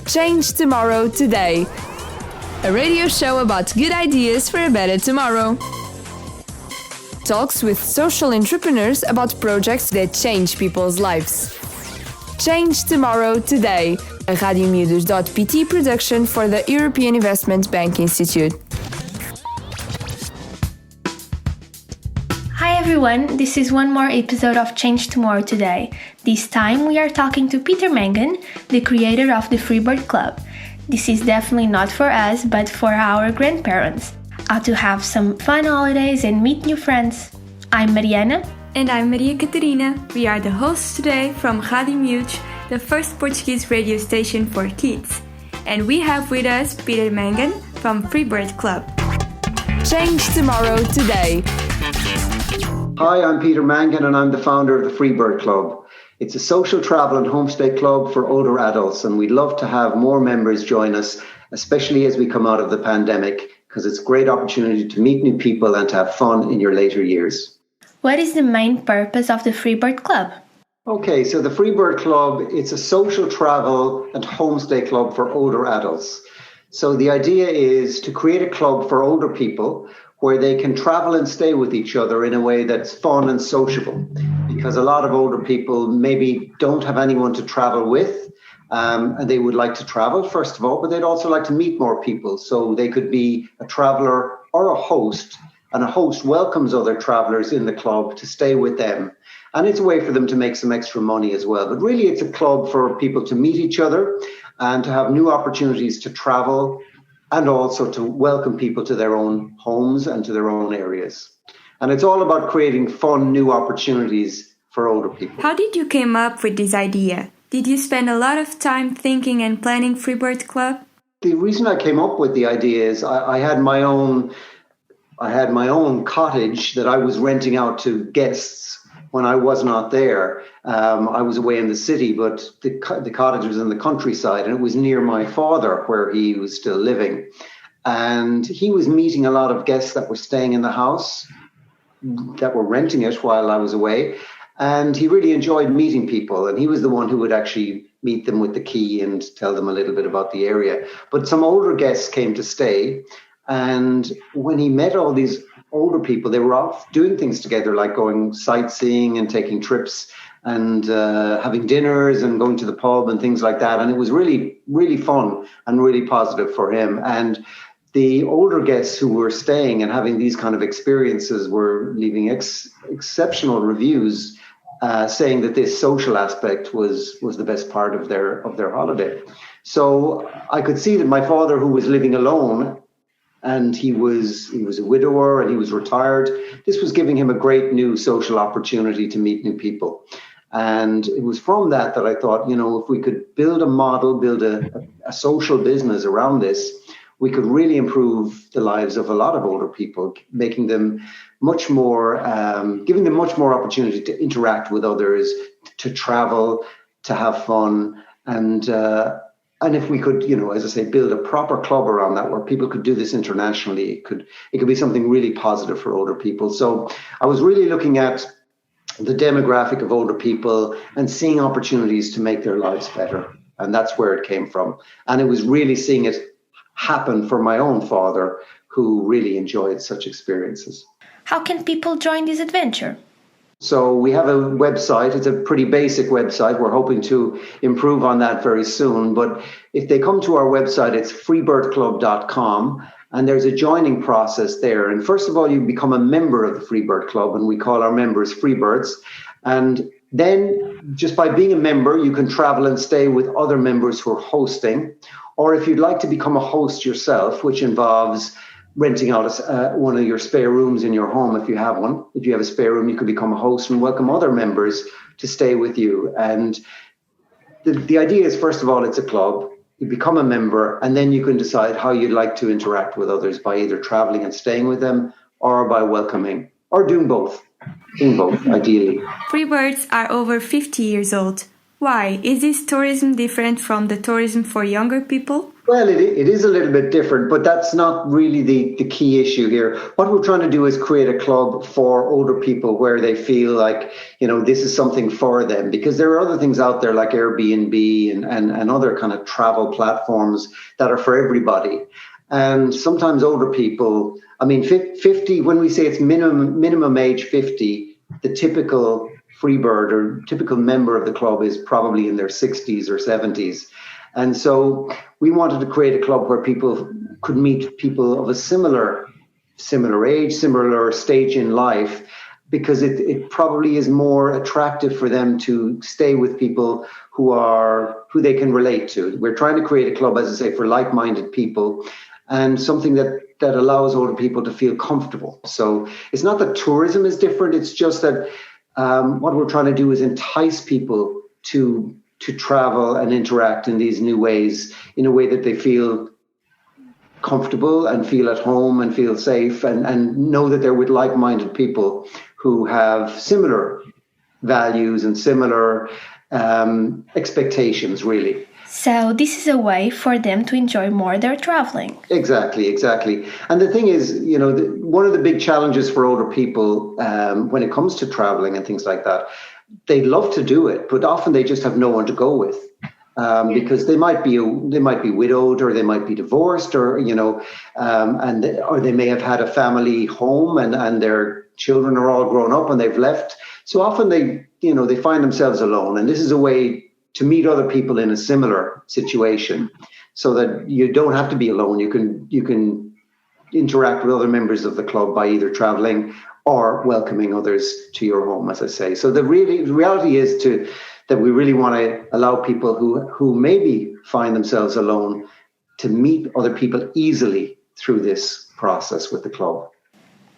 Change Tomorrow Today. A radio show about good ideas for a better tomorrow. Talks with social entrepreneurs about projects that change people's lives. Change Tomorrow Today, a Rádio Miúdos.pt production for the European Investment Bank Institute. Hi everyone, this is one more episode of Change Tomorrow Today. This time we are talking to Peter Mangan, the creator of the Freebird Club. This is definitely not for us, but for our grandparents. How to have some fun holidays and meet new friends. I'm Mariana. And I'm Maria Catarina. We are the hosts today from Rádio Miúdos, the first Portuguese radio station for kids. And we have with us Peter Mangan from Freebird Club. Change Tomorrow Today. Hi, I'm Peter Mangan and I'm the founder of the Freebird Club. It's a social travel and homestay club for older adults, and we'd love to have more members join us, especially as we come out of the pandemic, because it's a great opportunity to meet new people and to have fun in your later years. What is the main purpose of the Freebird Club? Okay, so the Freebird Club, it's a social travel and homestay club for older adults. So the idea is to create a club for older people where they can travel and stay with each other in a way that's fun and sociable. Because a lot of older people maybe don't have anyone to travel with, and they would like to travel, first of all, but they'd also like to meet more people. So they could be a traveller or a host, and a host welcomes other travellers in the club to stay with them. And it's a way for them to make some extra money as well. But really, it's a club for people to meet each other and to have new opportunities to travel, and also to welcome people to their own homes and to their own areas. And it's all about creating fun, new opportunities for older people. How did you come up with this idea? Did you spend a lot of time thinking and planning Freebird Club? The reason I came up with the idea is I had my own cottage that I was renting out to guests when I was not there. I was away in the city, but the cottage was in the countryside, and it was near my father where he was still living. And he was meeting a lot of guests that were staying in the house, that were renting it while I was away. And he really enjoyed meeting people. And he was the one who would actually meet them with the key and tell them a little bit about the area. But some older guests came to stay. And when he met all these older people, they were off doing things together, like going sightseeing and taking trips and having dinners and going to the pub and things like that. And it was really, really fun and really positive for him. And the older guests who were staying and having these kind of experiences were leaving exceptional reviews, saying that this social aspect was the best part of their holiday. So I could see that my father, who was living alone, and he was a widower and he was retired, this was giving him a great new social opportunity to meet new people. And it was from that I thought, if we could build a model, build a social business around this, we could really improve the lives of a lot of older people, making them much more, giving them much more opportunity to interact with others, to travel, to have fun. And if we could, as I say, build a proper club around that where people could do this internationally, it could be something really positive for older people. So I was really looking at the demographic of older people and seeing opportunities to make their lives better. And that's where it came from. And it was really seeing it happen for my own father, who really enjoyed such experiences. How can people join this adventure? So we have a website. It's a pretty basic website. We're hoping to improve on that very soon. But if they come to our website, it's freebirdclub.com, and there's a joining process there. And first of all, you become a member of the Freebird Club, and we call our members Freebirds. And then just by being a member, you can travel and stay with other members who are hosting. Or if you'd like to become a host yourself, which involves renting out one of your spare rooms in your home if you have one. If you have a spare room, you could become a host and welcome other members to stay with you. And the idea is, first of all, it's a club. You become a member, and then you can decide how you'd like to interact with others by either traveling and staying with them or by welcoming, or doing both. Ideally. Freebirds are over 50 years old. Why? Is this tourism different from the tourism for younger people? Well, it is a little bit different, but that's not really the key issue here. What we're trying to do is create a club for older people where they feel like, this is something for them, because there are other things out there like Airbnb and other kind of travel platforms that are for everybody. And sometimes older people, 50, when we say it's minimum age 50, the typical Freebird or typical member of the club is probably in their 60s or 70s. And so we wanted to create a club where people could meet people of a similar age, similar stage in life, because it probably is more attractive for them to stay with people who they can relate to. We're trying to create a club, as I say, for like-minded people, and something that allows older people to feel comfortable. So it's not that tourism is different, it's just that what we're trying to do is entice people to travel and interact in these new ways, in a way that they feel comfortable and feel at home and feel safe and know that they're with like-minded people who have similar values and similar expectations, really. So this is a way for them to enjoy more their traveling. Exactly. And the thing is, one of the big challenges for older people when it comes to traveling and things like that, they love to do it, but often they just have no one to go with, because they might be widowed, or they might be divorced, or or they may have had a family home and their children are all grown up and they've left. So often they find themselves alone, and this is a way to meet other people in a similar situation, so that you don't have to be alone. You can interact with other members of the club by either traveling or welcoming others to your home, as I say. So the reality is that we really want to allow people who maybe find themselves alone to meet other people easily through this process with the club.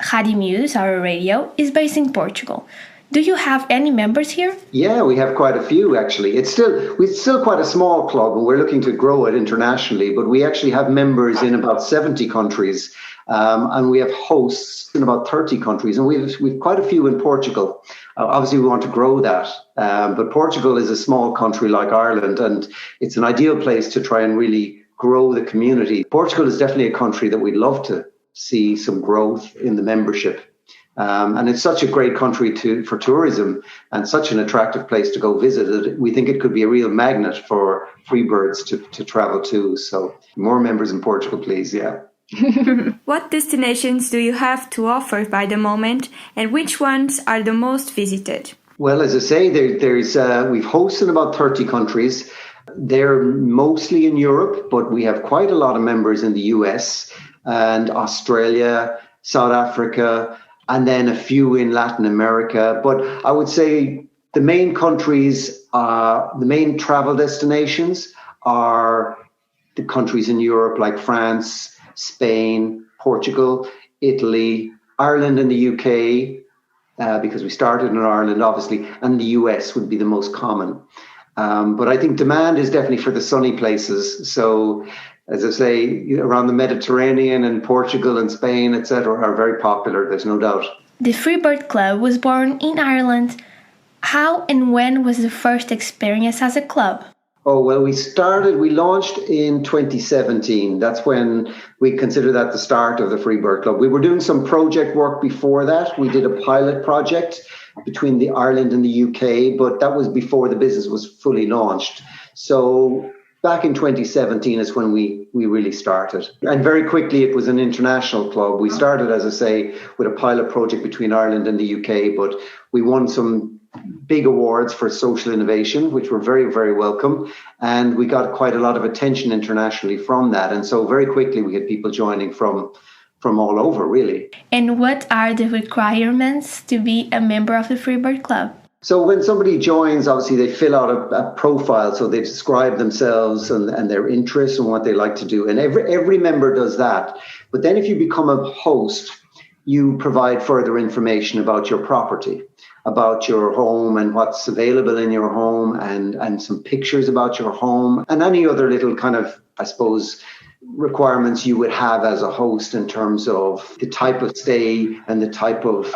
Rádio Miúdos, our radio, is based in Portugal. Do you have any members here? Yeah, we have quite a few, actually. It's still quite a small club, and we're looking to grow it internationally, but we actually have members in about 70 countries, and we have hosts in about 30 countries, and we've quite a few in Portugal. Obviously, we want to grow that, but Portugal is a small country like Ireland, and it's an ideal place to try and really grow the community. Portugal is definitely a country that we'd love to see some growth in the membership. And it's such a great country for tourism, and such an attractive place to go visit it. We think it could be a real magnet for Freebirds to travel to. So more members in Portugal, please. Yeah. What destinations do you have to offer by the moment, and which ones are the most visited? Well, as I say, we've hosted about 30 countries. They're mostly in Europe, but we have quite a lot of members in the US and Australia, South Africa, and then a few in Latin America. But I would say the main countries, the main travel destinations are the countries in Europe like France, Spain, Portugal, Italy, Ireland and the UK, because we started in Ireland, obviously, and the US would be the most common. But I think demand is definitely for the sunny places. So, as I say, around the Mediterranean and Portugal and Spain, etc., are very popular, there's no doubt. The Freebird Club was born in Ireland. How and when was the first experience as a club? Oh, well, we launched in 2017. That's when we consider that the start of the Freebird Club. We were doing some project work before that. We did a pilot project between the Ireland and the UK, but that was before the business was fully launched. So back in 2017 is when we really started. And very quickly, it was an international club. We started, as I say, with a pilot project between Ireland and the UK, but we won some big awards for social innovation, which were very, very welcome. And we got quite a lot of attention internationally from that. And so very quickly, we had people joining from all over, really. And what are the requirements to be a member of the Freebird Club? So when somebody joins, obviously they fill out a profile. So they describe themselves and their interests and what they like to do. And every member does that. But then if you become a host, you provide further information about your property, about your home and what's available in your home, and some pictures about your home and any other little kind of, I suppose, requirements you would have as a host in terms of the type of stay and the type of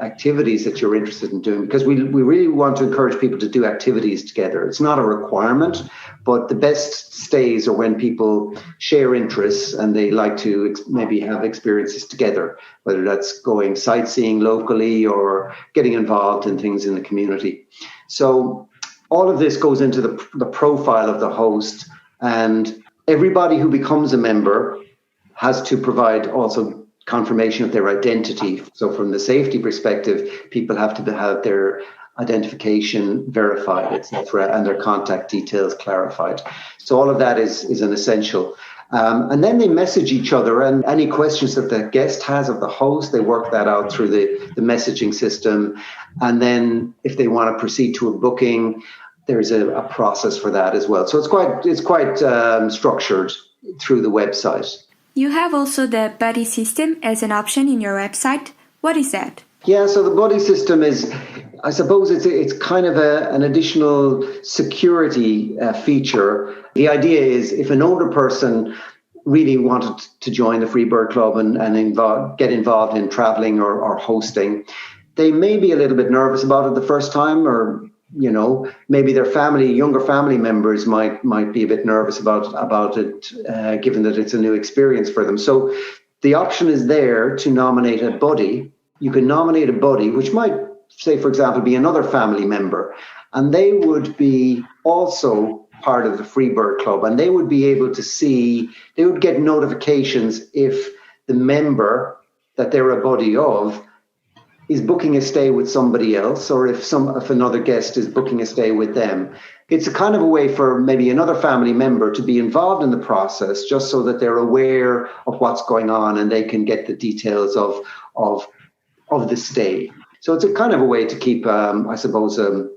activities that you're interested in doing, because we really want to encourage people to do activities together. It's not a requirement, but the best stays are when people share interests and they like to maybe have experiences together, whether that's going sightseeing locally or getting involved in things in the community. So all of this goes into the profile of the host, and everybody who becomes a member has to provide also confirmation of their identity. So from the safety perspective, people have to have their identification verified, etc., and their contact details clarified. So all of that is an essential. And then they message each other, and any questions that the guest has of the host, they work that out through the messaging system. And then if they want to proceed to a booking, there's a process for that as well. So it's quite structured through the website. You have also the buddy system as an option in your website. What is that? Yeah, so the buddy system is, I suppose it's kind of an additional security feature. The idea is if an older person really wanted to join the Freebird Club and get involved in traveling or hosting, they may be a little bit nervous about it the first time, or maybe their younger family members might be a bit nervous about it, given that it's a new experience for them. So the option is there to nominate a buddy. You can nominate a buddy, which might, say, for example, be another family member, and they would be also part of the Freebird Club, and they would be able to they would get notifications if the member that they're a buddy of is booking a stay with somebody else, or if another guest is booking a stay with them. It's a kind of a way for maybe another family member to be involved in the process, just so that they're aware of what's going on and they can get the details of the stay. So it's a kind of a way to keep, I suppose, a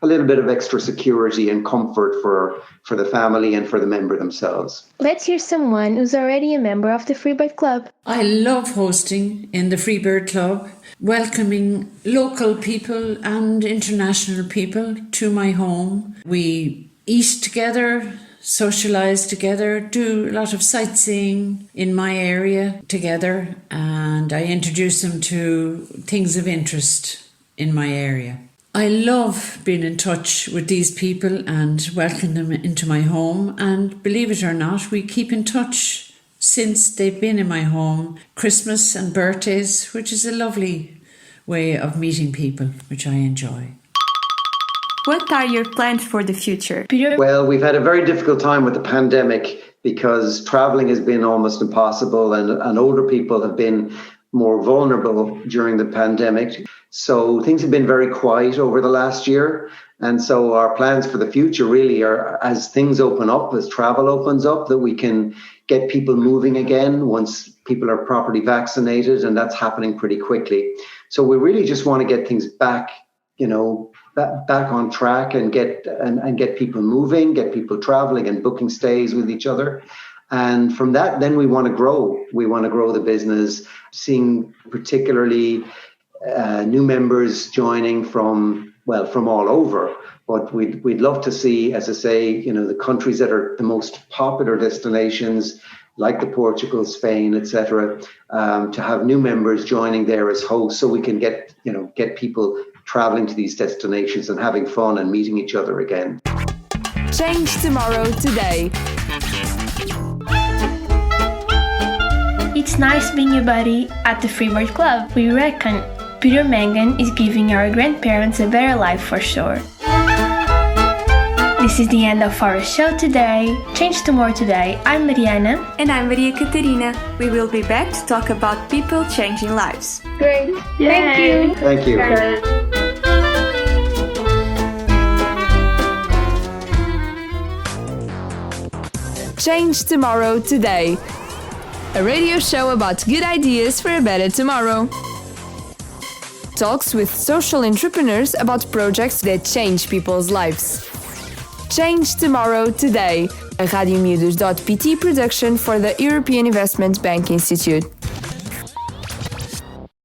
little bit of extra security and comfort for the family and for the member themselves. Let's hear someone who's already a member of the Freebird Club. I love hosting in the Freebird Club, welcoming local people and international people to my home. We eat together, socialise together, do a lot of sightseeing in my area together, and I introduce them to things of interest in my area. I love being in touch with these people and welcoming them into my home, and believe it or not, we keep in touch since they've been in my home, Christmas and birthdays, which is a lovely way of meeting people, which I enjoy. What are your plans for the future? Peter? Well, we've had a very difficult time with the pandemic because traveling has been almost impossible, and older people have been more vulnerable during the pandemic. So things have been very quiet over the last year. And so our plans for the future really are, as things open up, as travel opens up, that we can get people moving again once people are properly vaccinated, and that's happening pretty quickly. So we really just want to get things back, back on track and get people moving, get people traveling and booking stays with each other. And from that, then we want to grow. We want to grow the business, seeing particularly new members joining from all over. But we'd love to see, as I say, the countries that are the most popular destinations, like the Portugal, Spain, etc., to have new members joining there as hosts, so we can get people traveling to these destinations and having fun and meeting each other again. Change tomorrow today. It's nice being a buddy at the Freebird Club. We reckon Peter Mangan is giving our grandparents a better life for sure. This is the end of our show today. Change tomorrow today. I'm Mariana. And I'm Maria Catarina. We will be back to talk about people changing lives. Great. Yay. Thank you. Thank you. Change tomorrow today. A radio show about good ideas for a better tomorrow. Talks with social entrepreneurs about projects that change people's lives. Change tomorrow today. A Rádio Miúdos.pt production for the European Investment Bank Institute.